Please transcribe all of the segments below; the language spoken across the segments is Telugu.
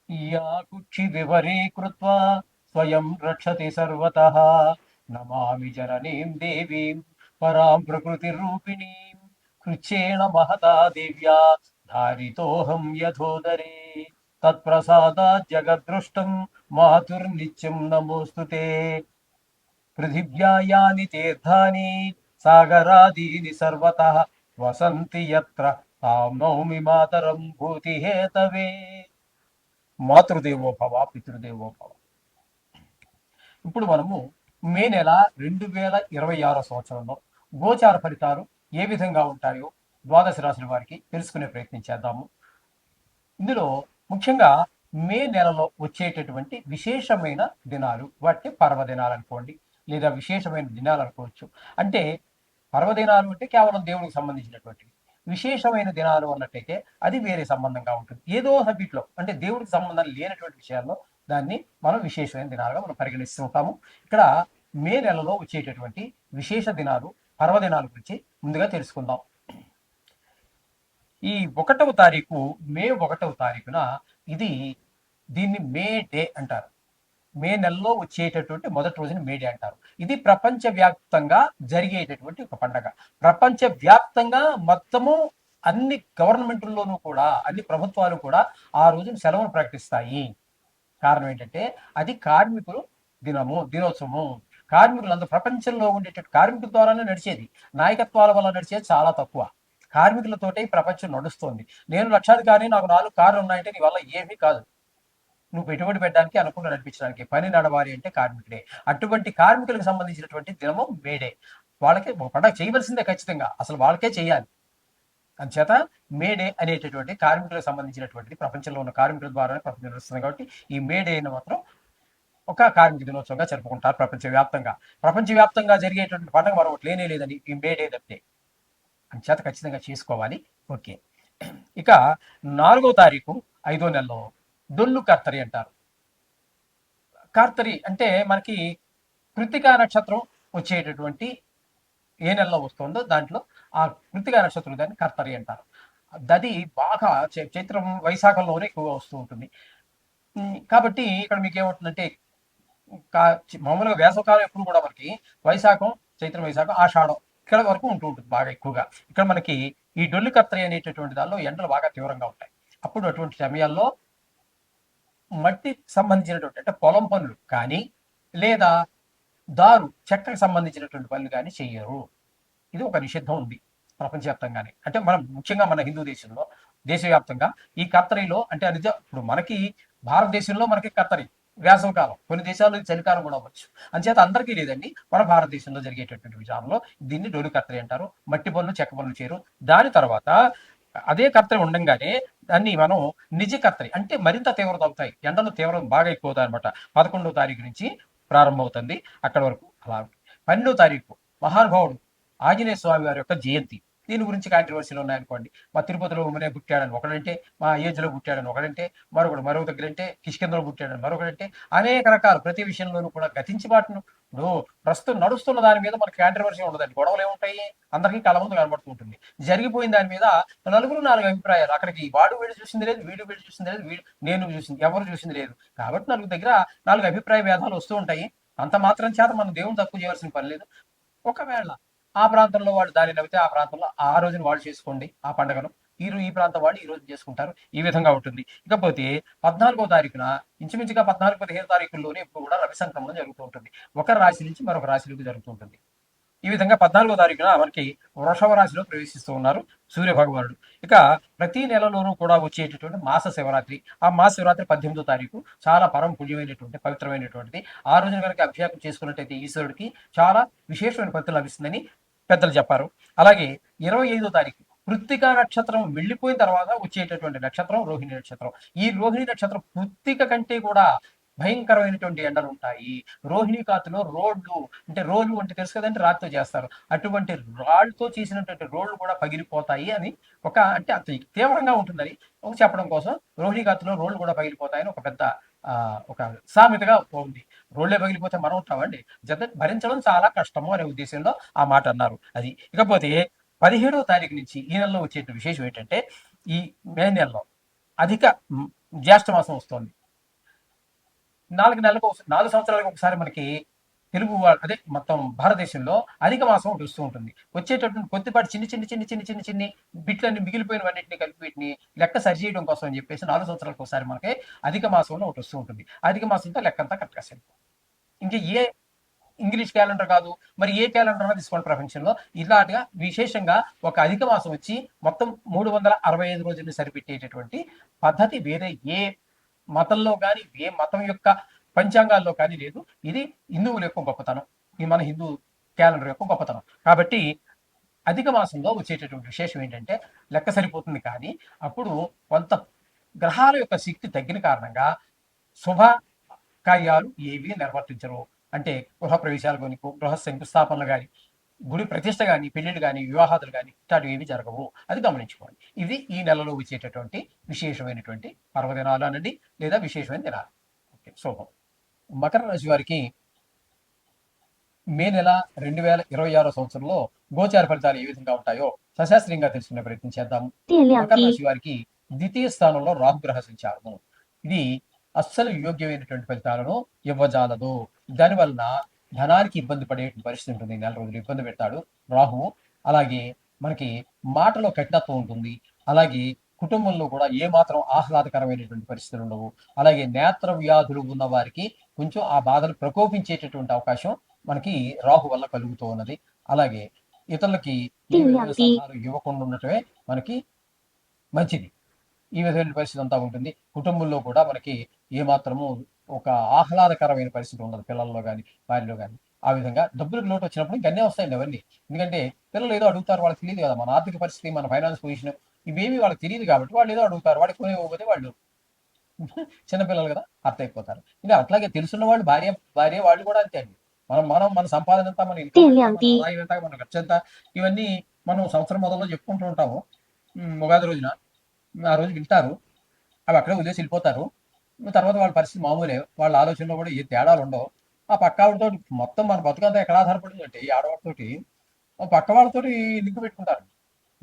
या कुक्षिविवरीकृत्वा स्वयं रक्षति सर्वतः नमामि जननीं देवीं परां प्रकृतिरूपिणीं कृच्छेण महता दिव्या धारितोऽहं यथोदरे तत्प्रसादात् जगद्दृष्टं मातुर्नित्यं नमोऽस्तु ते पृथिव्या यानि तीर्थानि सागरादीनि सर्वतः वसन्ति यत्र तां नौमि मातरं भूतिहेतवे మాతృదేవోభవ పితృదేవోభవ. ఇప్పుడు మనము మే నెల 2026 సంవత్సరంలో గోచార ఫలితాలు ఏ విధంగా ఉంటాయో ద్వాదశ రాశుల వారికి తెలుసుకునే ప్రయత్నం చేద్దాము. ఇందులో ముఖ్యంగా మే నెలలో వచ్చేటటువంటి విశేషమైన దినాలు, వాటిని పర్వదినాలు అనుకోండి, లేదా విశేషమైన దినాలు అనుకోవచ్చు. అంటే పర్వదినాలు అంటే కేవలం దేవునికి సంబంధించినటువంటివి. విశేషమైన దినాలు అన్నట్టయితే అది వేరే సంబంధంగా ఉంటుంది. ఏదో సబ్జెక్ట్లో అంటే దేవుడికి సంబంధం లేనటువంటి విషయాల్లో దాన్ని మనం విశేషమైన దినాలుగా మనం పరిగణిస్తూ ఉంటాము. ఇక్కడ మే నెలలో వచ్చేటటువంటి విశేష దినాలు, పర్వదినాల గురించి ముందుగా తెలుసుకుందాం. ఈ 1వ తారీఖు, మే 1వ తారీఖున దీన్ని మే డే అంటారు. మే నెలలో వచ్చేటటువంటి మొదటి రోజుని మే డే అంటారు. ఇది ప్రపంచవ్యాప్తంగా జరిగేటటువంటి ఒక పండగ. ప్రపంచవ్యాప్తంగా మొత్తము అన్ని గవర్నమెంట్ల్లోనూ కూడా, అన్ని ప్రభుత్వాలు కూడా ఆ రోజున సెలవును ప్రకటిస్తాయి. కారణం ఏంటంటే అది కార్మికులు దినోత్సవము. కార్మికులందరూ ప్రపంచంలో ఉండేటటువంటి కార్మికుల ద్వారానే నడిచేది. నాయకత్వాల వల్ల నడిచేది చాలా తక్కువ. కార్మికులతోటే ప్రపంచం నడుస్తోంది. నేను లక్షాధికారి, నాకు 4 కార్లు ఉన్నాయంటే నీ వల్ల ఏమీ కాదు. నువ్వు పెట్టుబడి పెట్టడానికి, అనుకుండా నడిపించడానికి పని నడవాలి అంటే కార్మికుడే. అటువంటి కార్మికులకు సంబంధించినటువంటి దినము మేడే. వాళ్ళకి ఒక పండగ చేయవలసిందే ఖచ్చితంగా, అసలు వాళ్ళకే చేయాలి. అందుచేత మేడే అనేటటువంటి కార్మికులకు సంబంధించినటువంటిది ప్రపంచంలో ఉన్న కార్మికుల ద్వారానే ప్రపంచం నడుస్తుంది. కాబట్టి ఈ మేడేని మాత్రం ఒక కార్మిక దినోత్సవంగా జరుపుకుంటారు ప్రపంచవ్యాప్తంగా. ప్రపంచవ్యాప్తంగా జరిగేటువంటి పండుగ మరొకటి లేనే లేదని ఈ మేడే తప్పితే. అందుచేత ఖచ్చితంగా చేసుకోవాలి. ఓకే. ఇక 4వ తారీఖు 5వ నెలలో డొల్లు కర్తరి అంటారు. కార్తరి అంటే మనకి కృత్తికా నక్షత్రం వచ్చేటటువంటి ఏ నెలలో వస్తుందో దాంట్లో ఆ కృత్తికా నక్షత్రం దాన్ని కర్తరి అంటారు. అది బాగా చైత్రం, వైశాఖంలోనే ఎక్కువగా వస్తూ ఉంటుంది. కాబట్టి ఇక్కడ మీకు ఏమవుతుందంటే మామూలుగా వేసవకాలం ఎప్పుడు కూడా మనకి వైశాఖం, చైత్రం, వైశాఖం, ఆషాఢం ఇక్కడ వరకు ఉంటూ ఉంటుంది బాగా ఎక్కువగా. ఇక్కడ మనకి ఈ డొల్లు కర్తరి అనేటటువంటి దానిలో ఎండలు బాగా తీవ్రంగా ఉంటాయి. అప్పుడు అటువంటి సమయాల్లో మట్టికి సంబంధించినటువంటి అంటే పొలం పనులు కానీ, లేదా చెక్కకు సంబంధించినటువంటి పనులు కానీ చెయ్యరు. ఇది ఒక నిషిద్ధం ఉంది ప్రపంచవ్యాప్తంగానే. అంటే మనం ముఖ్యంగా మన హిందూ దేశంలో, దేశవ్యాప్తంగా ఈ కర్తరిలో అంటే ఇప్పుడు మనకి భారతదేశంలో మనకి కర్తరి వేసవకాలం, కొన్ని దేశాల్లో చలికాలం కూడా అవ్వచ్చు. అంచేత అందరికీ లేదండి. మన భారతదేశంలో జరిగేటటువంటి విషయంలో దీన్ని డొల్లు కర్తరి అంటారు. మట్టి పనులు, చెక్క పనులు చేయరు. దాని తర్వాత అదే కర్తరి ఉండంగానే దాన్ని మనం నిజ కర్తరి అంటే మరింత తీవ్రత అవుతాయి. ఎండలు తీవ్రం బాగా ఎక్కువ అవుతాయి అనమాట. 11వ తారీఖు నుంచి ప్రారంభమవుతుంది. అక్కడి వరకు అలా. 12వ తారీఖు మహానుభావుడు ఆంజనేయ స్వామి వారి యొక్క జయంతి. దీని గురించి కాంట్రవర్సీలు ఉన్నాయనుకోండి. మా తిరుపతిలో ఉమ్మనే పుట్టాడని ఒకడంటే, మా అయోధ్యలో పుట్టాడని ఒకడంటే, మరొక దగ్గరంటే కిష్కిందలో పుట్టాడని మరొకడంటే, అనేక రకాలు ప్రతి విషయంలోనూ కూడా గతించి బాటును ప్రస్తుతం నడుస్తున్న దాని మీద మనకి కాంట్రవర్సీ ఉండదండి. గొడవలు ఏముంటాయి? అందరికీ కళ్ళ ముందు కనబడుతూ ఉంటుంది. జరిగిపోయిన దాని మీద నలుగురు 4 అభిప్రాయాలు. అక్కడికి వాడు వీడు చూసింది లేదు, వీడు చూసింది లేదు, నేను చూసింది, ఎవరు చూసింది లేదు. కాబట్టి నలుగురు దగ్గర 4 అభిప్రాయ భేదాలు వస్తూ ఉంటాయి. అంత మాత్రం చేత మనం దేవుని తక్కువ చేయాల్సిన పని లేదు. ఒకవేళ ఆ ప్రాంతంలో వాళ్ళు దాన్ని నవ్వితే ఆ ప్రాంతంలో ఆ రోజున వాళ్ళు చేసుకోండి ఆ పండుగను. ఈ ప్రాంతం వాళ్ళు ఈ రోజు చేసుకుంటారు. ఈ విధంగా ఉంటుంది. ఇకపోతే 14వ తారీఖున ఇంచుమించుగా 14, 15 తారీఖుల్లోనే ఇప్పుడు కూడా రవి సంక్రమణం జరుగుతూ ఉంటుంది. ఒక రాశి నుంచి మరొక రాశిలోకి జరుగుతూ ఉంటుంది. ఈ విధంగా 14వ తారీఖున మనకి వృషభ రాశిలో ప్రవేశిస్తూ ఉన్నారు సూర్య భగవానుడు. ఇక ప్రతి నెలలోనూ కూడా వచ్చేటటువంటి మాస శివరాత్రి. ఆ మాస శివరాత్రి 18వ తారీఖు చాలా పరమ పుణ్యమైనటువంటి, పవిత్రమైనటువంటిది. ఆ రోజున కనుక అభిషేకం చేసుకున్నట్టయితే ఈశ్వరుడికి చాలా విశేషమైన ఫలితాలు లభిస్తుందని పెద్దలు చెప్పారు. అలాగే 25వ తారీఖు కృత్తికా నక్షత్రం వెళ్ళిపోయిన తర్వాత వచ్చేటటువంటి నక్షత్రం రోహిణి నక్షత్రం. ఈ రోహిణి నక్షత్రం కృత్తిక కంటే కూడా భయంకరమైనటువంటి ఎండలు ఉంటాయి. రోహిణి కాతులో రోడ్లు అంటే తెలుసు కదంటే రాతితో చేస్తారు. అటువంటి రాళ్ళతో చేసినటువంటి రోడ్లు కూడా పగిలిపోతాయి అని అంటే అంత తీవ్రంగా ఉంటుందని చెప్పడం కోసం రోహిణి కాతులో రోడ్లు కూడా పగిలిపోతాయని ఒక పెద్ద ఒక సామెతగా ఉంది. రోడ్లే పగిలిపోతే మనం ఉంటామండి. భరించడం చాలా కష్టము అనే ఉద్దేశంలో ఆ మాట అన్నారు. అది. ఇకపోతే 17వ తారీఖు నుంచి ఈ నెలలో వచ్చే విశేషం ఏంటంటే ఈ మే నెలలో అధిక జ్యేష్ఠ మాసం వస్తుంది. 4 సంవత్సరాలకు ఒకసారి మనకి తెలుగు అదే మొత్తం భారతదేశంలో అధిక మాసం ఒకటి వస్తూ ఉంటుంది. వచ్చేటటువంటి కొద్దిపాటి చిన్ని బిట్లన్నీ మిగిలిపోయినవన్నింటినీ కలిపి వీటిని లెక్క సరిచేయడం కోసం అని చెప్పేసి 4 సంవత్సరాలకు ఒకసారి మనకి అధిక మాసంలో ఒకటి వస్తూ ఉంటుంది. అధిక మాసంతో లెక్కంతా కరెక్ట్గా సరిపోతుంది. ఇంకా ఏ ఇంగ్లీష్ క్యాలెండర్ కాదు, మరి ఏ క్యాలెండర్ అయినా తీసుకోండి ప్రపంచంలో, ఇలాంటిగా విశేషంగా ఒక అధిక మాసం వచ్చి మొత్తం 365 రోజుల్ని సరిపెట్టేటటువంటి పద్ధతి వేరే ఏ మతంలో కానీ ఏ మతం యొక్క పంచాంగాల్లో కానీ లేదు. ఇది హిందువుల యొక్క గొప్పతనం, ఇది మన హిందూ క్యాలెండర్ యొక్క గొప్పతనం. కాబట్టి అధిక మాసంలో వచ్చేటటువంటి విశేషం ఏంటంటే లెక్క సరిపోతుంది, కానీ అప్పుడు కొంత గ్రహాల యొక్క శక్తి తగ్గిన కారణంగా శుభ కార్యాలు ఏవి నిర్వర్తించరు. అంటే గృహ ప్రవేశాలు కానీ, గృహ శంకుస్థాపనలు కానీ, గుడి ప్రతిష్ట కానీ, పెళ్లిళ్ళు కానీ, వివాహాదులు కానీ ఇట్లాంటివి ఏవి జరగవు. అది గమనించుకోండి. ఇది ఈ నెలలో వచ్చేటటువంటి విశేషమైనటువంటి పర్వదినాలు అనండి, లేదా విశేషమైన దినాలు. ఓకే, శుభం. మకర రాశి వారికి మే నెల 2026 సంవత్సరంలో గోచార ఫలితాలు ఏ విధంగా ఉంటాయో సశాస్త్రీయంగా తెలుసుకునే ప్రయత్నం చేద్దాము. మకర రాశి వారికి ద్వితీయ స్థానంలో రాహుగ్రహ సంచారము, ఇది అస్సలు యోగ్యమైనటువంటి ఫలితాలను ఇవ్వజాలదు. దానివలన ధనానికి ఇబ్బంది పడే పరిస్థితి ఉంటుంది. 4 రోజులు ఇబ్బంది పెడతాడు రాహువు. అలాగే మనకి మాటలో కఠినత్వం ఉంటుంది. అలాగే కుటుంబంలో కూడా ఏమాత్రం ఆహ్లాదకరమైనటువంటి పరిస్థితులు ఉండవు. అలాగే నేత్ర వ్యాధులు ఉన్న వారికి కొంచెం ఆ బాధలు ప్రకోపించేటటువంటి అవకాశం మనకి రాహు వల్ల కలుగుతూ ఉన్నది. అలాగే ఇతరులకి ఈ విధమైన సలహాలు ఇవ్వకుండా ఉండటమే మనకి మంచిది. ఈ విధమైన పరిస్థితి అంతా ఉంటుంది. కుటుంబంలో కూడా మనకి ఏమాత్రము ఒక ఆహ్లాదకరమైన పరిస్థితి ఉండదు, పిల్లల్లో కానీ వారిలో కానీ. ఆ విధంగా డబ్బులకు లోటు వచ్చినప్పుడు ఇంకన్నీ వస్తాయండి అవన్నీ. ఎందుకంటే పిల్లలు ఏదో అడుగుతారు, వాళ్ళకి తెలియదు కదా మన ఆర్థిక పరిస్థితి, మన ఫైనాన్స్ పొజిషన్ ఇవేమి వాళ్ళకి తెలియదు. కాబట్టి వాళ్ళు ఏదో అడుగుతారు, వాడికి కొనివ్వకపోతే వాళ్ళు చిన్నపిల్లలు కదా, అర్థ అయిపోతారు. ఇంకా అట్లాగే తెలుసున్న వాళ్ళు భార్య వాళ్ళు కూడా అంతే అండి. మన సంపాదన ఎంత, మన ఇన్కమ్ ఎంత, మన ఆదాయం ఎంత, మన ఖర్చు ఎంత, ఇవన్నీ మనం సంవత్సరం మొదల్లో చెప్పుకుంటూ ఉంటాము. ఉగాది రోజున ఆ రోజు వింటారు, అవి అక్కడే వదిలేసి వెళ్ళిపోతారు. తర్వాత వాళ్ళ పరిస్థితి మామూలే, వాళ్ళ ఆలోచనలో కూడా ఏ తేడాలు ఉండవు. ఆ పక్క ఆవిడతో మొత్తం మన బతుకంతా ఎక్కడ ఆధారపడింది అంటే ఈ ఆడవాళ్ళతోటి పక్క వాళ్ళతోటి లింక్ పెట్టుకుంటారు.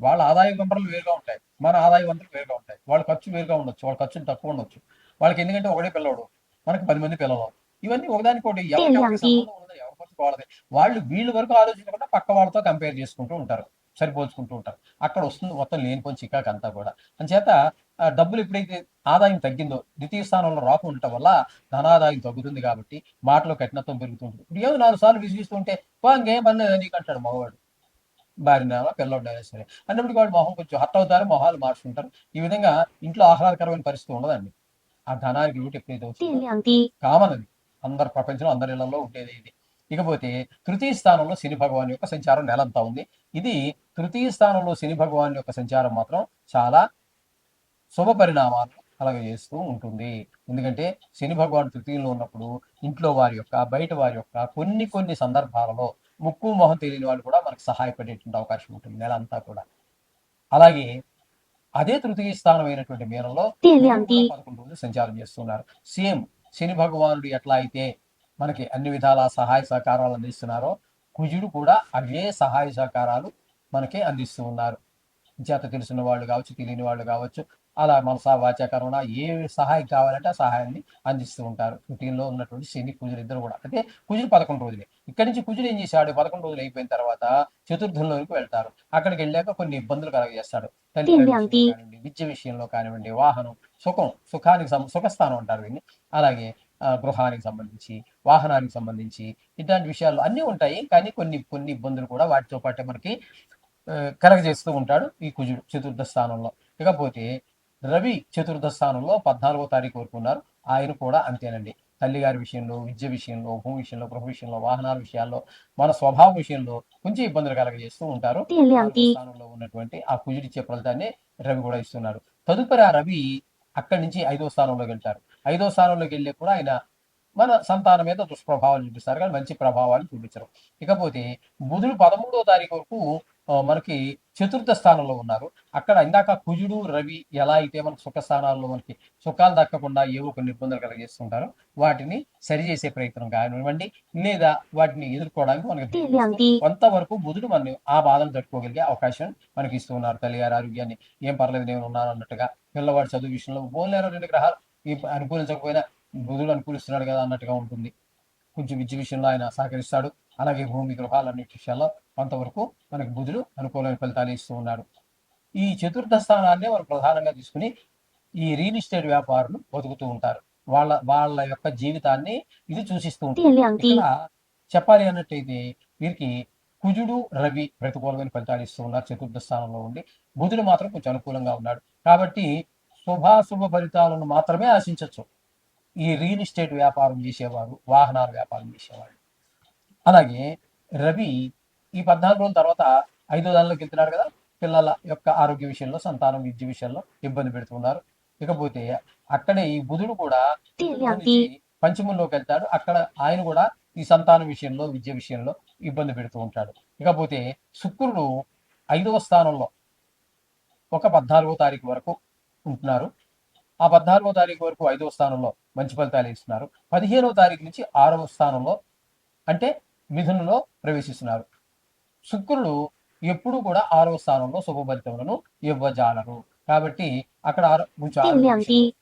వాళ్ళ ఆదాయ వనరులు వేరుగా ఉంటాయి, మన ఆదాయ వనరులు వేరుగా ఉంటాయి. వాళ్ళ ఖర్చు వేరుగా ఉండొచ్చు, వాళ్ళ ఖర్చులు తక్కువ ఉండొచ్చు. వాళ్ళకి ఎందుకంటే ఒకటే పిల్లవాడు, మనకి 10 మంది పిల్లలు. ఇవన్నీ ఒకదానికోటి ఎవరికి సంబంధం ఉండదు, ఎవరి ఖర్చు వాళ్ళదే. వీళ్ళ వరకు ఆలోచించకుండా పక్క వాళ్ళతో కంపేర్ చేసుకుంటూ ఉంటారు, సరిపోల్చుకుంటూ ఉంటారు. అక్కడ వస్తుంది మొత్తం లేనిపోని చికాకు అంతా కూడా. అంచేత డబ్బులు ఎప్పుడైతే ఆదాయం తగ్గిందో, ద్వితీయ స్థానంలో రాకు ఉండటం వల్ల ధనాదాయం తగ్గుతుంది. కాబట్టి మాటలో కఠినత్వం పెరుగుతుంటుంది. ఇప్పుడు ఏదో 4 సార్లు విసిగిస్తుంటే ఇంకేం పని లేదు నీకు అంటాడు మగవాడు, భార్య పిల్లవాడైనా సరే. అన్నప్పటికీ వాడు మొహం కొంచెం హర్ట్ అవుతారు, మొహాలు మార్చుకుంటారు. ఈ విధంగా ఇంట్లో ఆహ్లాదకరమైన పరిస్థితి ఉండదండి. ఆ ధనానికి రూట్ ఎప్పుడైతే వస్తుందో కామన్, అది అందరు ప్రపంచంలో అందరి ఇళ్లలో ఉండేది ఇది. ఇకపోతే తృతీయ స్థానంలో శని భగవాన్ యొక్క సంచారం నెలంతా ఉంది. ఇది తృతీయ స్థానంలో శని భగవాన్ యొక్క సంచారం మాత్రం చాలా శుభ పరిణామాలు కలగజేస్తూ ఉంటుంది. ఎందుకంటే శని భగవాన్ తృతీయంలో ఉన్నప్పుడు ఇంట్లో వారి యొక్క, బయట వారి యొక్క కొన్ని సందర్భాలలో ముక్కు మొహం తెలియని వాళ్ళు కూడా మనకు సహాయపడేటువంటి అవకాశం ఉంటుంది నెల అంతా కూడా. అలాగే అదే తృతీయ స్థానం అయినటువంటి మీనంలో 11 రోజులు సంచారం చేస్తున్నారు. సేమ్ శని భగవానుడు ఎట్లా అయితే మనకి అన్ని విధాల సహాయ సహకారాలు అందిస్తున్నారో, కుజుడు కూడా అవే సహాయ సహకారాలు మనకి అందిస్తూ ఉన్నారు. చేత తెలిసిన వాళ్ళు కావచ్చు, తెలియని వాళ్ళు కావచ్చు, అలా మనసా వాచాకరణ ఏ సహాయం కావాలంటే ఆ సహాయాన్ని అందిస్తూ ఉంటారు. తృతీయంలో ఉన్నటువంటి శని కుజులు ఇద్దరు కూడా. అంటే కుజుడు 11 రోజులే. ఇక్కడి నుంచి కుజుడు ఏం చేశాడు, 11 రోజులు అయిపోయిన తర్వాత చతుర్థంలోకి వెళ్తారు. అక్కడికి వెళ్ళాక కొన్ని ఇబ్బందులు కలగజేస్తాడు. తల్లిదండ్రుల విషయంలో కానివ్వండి, విద్య విషయంలో కానివ్వండి, వాహనం సుఖానికి సుఖస్థానం అంటారు దీన్ని. అలాగే గృహానికి సంబంధించి, వాహనానికి సంబంధించి ఇట్లాంటి విషయాలు అన్నీ ఉంటాయి. కానీ కొన్ని ఇబ్బందులు కూడా వాటితో పాటే మనకి కలగజేస్తూ ఉంటాడు ఈ కుజుడు చతుర్థ స్థానంలో. ఇకపోతే రవి చతుర్థ స్థానంలో 14వ తారీఖు వరకు ఉన్నారు. ఆయన కూడా అంతేనండి. తల్లిగారి విషయంలో, విద్య విషయంలో, భూమి విషయంలో, గృహ విషయంలో, వాహనాల విషయాల్లో, మన స్వభావం విషయంలో కొంచెం ఇబ్బందులు కలగజేస్తూ ఉంటారు. స్థానంలో ఉన్నటువంటి ఆ కుజుడు ఇచ్చే ఫలితాన్ని రవి కూడా ఇస్తున్నారు. తదుపరి ఆ రవి అక్కడి నుంచి 5వ స్థానంలోకి వెళ్తారు. 5వ స్థానంలోకి వెళ్ళే కూడా ఆయన మన సంతానం మీద దుష్ప్రభావాలు చూపిస్తారు, కానీ మంచి ప్రభావాలు చూపించరు. ఇకపోతే బుధుడు 13వ తారీఖు వరకు మనకి చతుర్థ స్థానంలో ఉన్నారు. అక్కడ ఇందాక కుజుడు, రవి ఎలా అయితే మనకు సుఖ స్థానాల్లో మనకి సుఖాలు దక్కకుండా ఏవో కొన్ని ఇబ్బందులు కలిగిస్తుంటారో వాటిని సరిచేసే ప్రయత్నం కానివ్వండి, లేదా వాటిని ఎదుర్కోవడానికి మనకి కొంతవరకు బుధుడు మన ఆ బాధను తట్టుకోగలిగే అవకాశం మనకి ఇస్తూ ఉన్నారు. తల్లిగారి ఆరోగ్యాన్ని ఏం పర్లేదు నేను ఉన్నాను అన్నట్టుగా, పిల్లవాడి చదువు విషయంలో పోలేరు 2 గ్రహాలు అనుకూలించకపోయినా బుధుడు అనుకూలిస్తున్నాడు కదా అన్నట్టుగా ఉంటుంది. కొంచెం విద్య విషయంలో ఆయన సహకరిస్తాడు. అలాగే భూమి గృహాలన్నిటి విషయాల్లో కొంతవరకు మనకి బుధుడు అనుకూలమైన ఫలితాలు ఇస్తూ ఉన్నాడు. ఈ చతుర్థ స్థానాన్ని వారు ప్రధానంగా తీసుకుని ఈ రియల్ ఎస్టేట్ వ్యాపారులు బతుకుతూ ఉంటారు. వాళ్ళ వాళ్ళ యొక్క జీవితాన్ని ఇది సూచిస్తూ ఉంటుంది. ఇక్కడ చెప్పాలి అన్నట్టయితే వీరికి కుజుడు, రవి ప్రతికూలమైన ఫలితాలు ఇస్తూ ఉన్నారు చతుర్థ స్థానంలో ఉండి. బుధుడు మాత్రం కొంచెం అనుకూలంగా ఉన్నాడు. కాబట్టి శుభాశుభ ఫలితాలను మాత్రమే ఆశించవచ్చు ఈ రియల్ ఎస్టేట్ వ్యాపారం చేసేవారు, వాహనాల వ్యాపారం చేసేవాళ్ళు. అలాగే రవి ఈ 14 రోజుల తర్వాత 5వ దానిలోకి వెళ్తున్నాడు కదా, పిల్లల యొక్క ఆరోగ్య విషయంలో, సంతానం విద్య విషయంలో ఇబ్బంది పెడుతున్నారు. ఇకపోతే అక్కడే ఈ బుధుడు కూడా పంచమంలోకి వెళ్తాడు. అక్కడ ఆయన కూడా ఈ సంతానం విషయంలో, విద్య విషయంలో ఇబ్బంది పెడుతూ ఉంటాడు. ఇకపోతే శుక్రుడు 5వ స్థానంలో ఒక 14వ తారీఖు వరకు ఉంటున్నారు. ఆ 14వ తారీఖు వరకు 5వ స్థానంలో మంచి ఫలితాలు ఇస్తున్నారు. 15వ తారీఖు నుంచి 6వ స్థానంలో అంటే మిథునంలో ప్రవేశిస్తున్నారు. శుక్రుడు ఎప్పుడు కూడా 6వ స్థానంలో శుభ ఫలితములను ఇవ్వజాలరు. కాబట్టి అక్కడ కొంచెం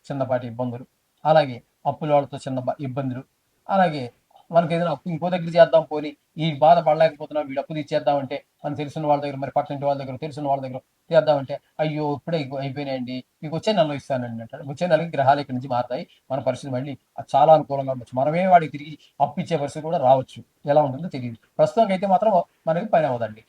చిన్నపాటి ఇబ్బందులు, అలాగే అప్పుల వాళ్ళతో చిన్న ఇబ్బందులు, అలాగే మనకి ఏదైనా అప్పు ఇంకో దగ్గర చేద్దాం పోని ఈ బాధ పడలేకపోతున్నాం వీడు అప్పు తీర్చేద్దామంటే మనం తెలిసిన వాళ్ళ దగ్గర, మరి పక్కింటి వాళ్ళ దగ్గర, తెలిసిన వాళ్ళ దగ్గర చేద్దామంటే అయ్యో ఇప్పుడే అయిపోయినాయండి మీకు వచ్చే నెలలో ఇస్తానండి అంటాడు. వచ్చే నెలకి గ్రహాలు ఇక్కడి నుంచి మారుతాయి, మన పరిస్థితి మళ్ళీ చాలా అనుకూలంగా ఉండొచ్చు, మనమే వాడికి తిరిగి అప్పు ఇచ్చే పరిస్థితి కూడా రావచ్చు, ఎలా ఉంటుందో తెలియదు. ప్రస్తుతానికి అయితే మాత్రం మనకి పని అవ్వదండి.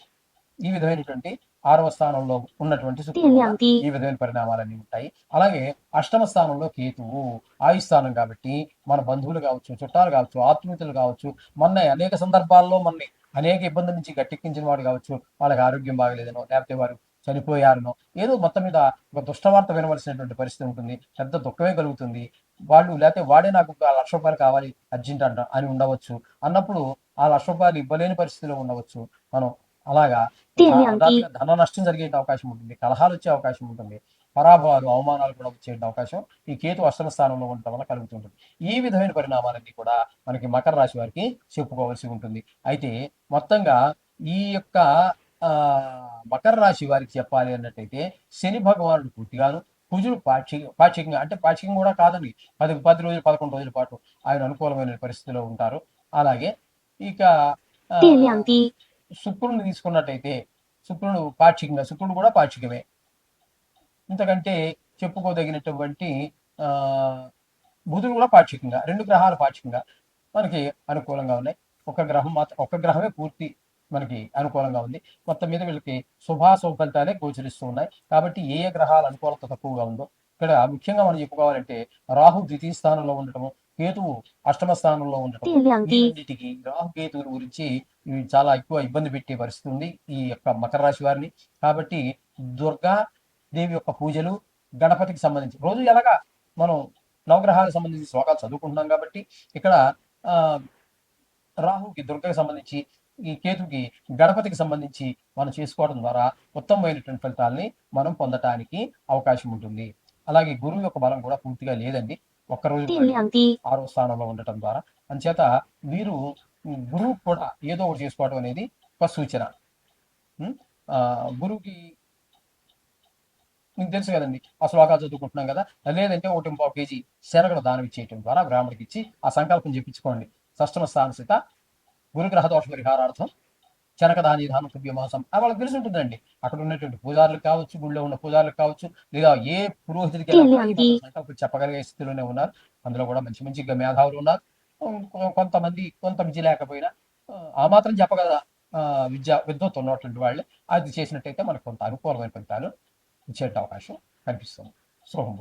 ఈ విధమైనటువంటి 6వ స్థానంలో ఉన్నటువంటి శుక్రుడు ఈ విధమైన పరిణామాలన్నీ ఉంటాయి. అలాగే అష్టమ స్థానంలో కేతువు ఆయుస్థానం కాబట్టి మన బంధువులు కావచ్చు, చుట్టాలు కావచ్చు, ఆత్మీయులు కావచ్చు, మొన్న అనేక సందర్భాల్లో మనని అనేక ఇబ్బందుల నుంచి గట్టెక్కించిన వాడు కావచ్చు, వాళ్ళకి ఆరోగ్యం బాగలేదనో, లేకపోతే వారు చనిపోయారనో, ఏదో మొత్తం మీద ఒక దుష్టవార్త వినవలసినటువంటి పరిస్థితి ఉంటుంది, పెద్ద దుఃఖమే కలుగుతుంది. వాళ్ళు లేకపోతే వాడే నాకు ₹1,00,000 కావాలి అర్జెంట్ అంట అని ఉండవచ్చు. అన్నప్పుడు ఆ ₹1,00,000 ఇవ్వలేని పరిస్థితిలో ఉండవచ్చు మనం. అలాగా ధన నష్టం జరిగే అవకాశం ఉంటుంది, కలహాలు వచ్చే అవకాశం ఉంటుంది, పరాభవాలు, అవమానాలు కూడా వచ్చే అవకాశం ఈ కేతు అష్టమ స్థానంలో ఉండటం వల్ల కలుగుతుంటుంది. ఈ విధమైన పరిణామాలన్నీ కూడా మనకి మకర రాశి వారికి చెప్పుకోవాల్సి ఉంటుంది. అయితే మొత్తంగా ఈ యొక్క మకర రాశి వారికి చెప్పాలి అన్నట్టయితే శని భగవానుడు పూర్తిగాను, కుజుడు పాక్షికంగా అంటే పాక్షికంగా కూడా కాదండి, 10 రోజులు 11 రోజుల పాటు ఆయన అనుకూలమైన పరిస్థితిలో ఉంటారు. అలాగే ఇక శుక్రుడిని తీసుకున్నట్టయితే శుక్రుడు కూడా పాక్షికమే. ఇంతకంటే చెప్పుకోదగినటువంటి బుధుడు కూడా పాక్షికంగా, 2 గ్రహాలు పాక్షికంగా మనకి అనుకూలంగా ఉన్నాయి. ఒక గ్రహమే పూర్తి మనకి అనుకూలంగా ఉంది. మొత్తం మీద వీళ్ళకి శుభాశుభ ఫలితాలే గోచరిస్తూ ఉన్నాయి. కాబట్టి ఏ గ్రహాల అనుకూలత తక్కువగా ఉందో ఇక్కడ ముఖ్యంగా మనం చెప్పుకోవాలంటే రాహు ద్వితీయ స్థానంలో ఉండటము, కేతువు అష్టమ స్థానంలో ఉండటం, ఈ రెండింటికి రాహు కేతువుల గురించి చాలా ఎక్కువ ఇబ్బంది పెట్టే పరిస్థితి ఉంది ఈ యొక్క మకర రాశి వారిని. కాబట్టి దుర్గా దేవి యొక్క పూజలు, గణపతికి సంబంధించి రోజు ఎలాగా మనం నవగ్రహాలకు సంబంధించి శ్లోకాలు చదువుకుంటున్నాం కాబట్టి ఇక్కడ రాహుకి దుర్గకి సంబంధించి, ఈ కేతుకి గణపతికి సంబంధించి మనం చేసుకోవడం ద్వారా ఉత్తమమైనటువంటి ఫలితాలని మనం పొందటానికి అవకాశం ఉంటుంది. అలాగే గురువు యొక్క బలం కూడా పూర్తిగా లేదండి, ఒక్కరోజు 6వ స్థానంలో ఉండటం ద్వారా. అంచేత మీరు గురువు కూడా ఏదో ఒకటి చేసుకోవడం అనేది ఒక సూచన. గురువుకి మీకు తెలుసు కదండి, ఆ శ్లోకాలు చదువుకుంటున్నాం కదా, లేదంటే 1.5 కేజీ శనగలు దానం ఇచ్చేయటం ద్వారా బ్రాహ్మడికి ఇచ్చి ఆ సంకల్పం చెప్పించుకోండి. షష్టమ స్థానస్థిత గురుగ్రహ దోష పరిహారార్థం శనకదాని దానం తుభ్యమాసం వాళ్ళకి తెలిసి ఉంటుందండి. అక్కడ ఉన్నటువంటి పూజారులకు కావచ్చు, గుళ్ళో ఉన్న పూజారులకు కావచ్చు, లేదా ఏ పురోహితుడికి సంకల్పం చెప్పగలిగే స్థితిలోనే ఉన్నారు. అందులో కూడా మంచి మంచి మేధావులు ఉన్నారు. కొంతమంది కొంత విద్య లేకపోయినా ఆ మాత్రం చెప్పగల విద్వత్తు ఉన్నటువంటి వాళ్ళే అది చేసినట్టయితే మనకు కొంత అనుకూలమైన ఫలితాలు ఇచ్చే అవకాశం కనిపిస్తుంది. శుభం.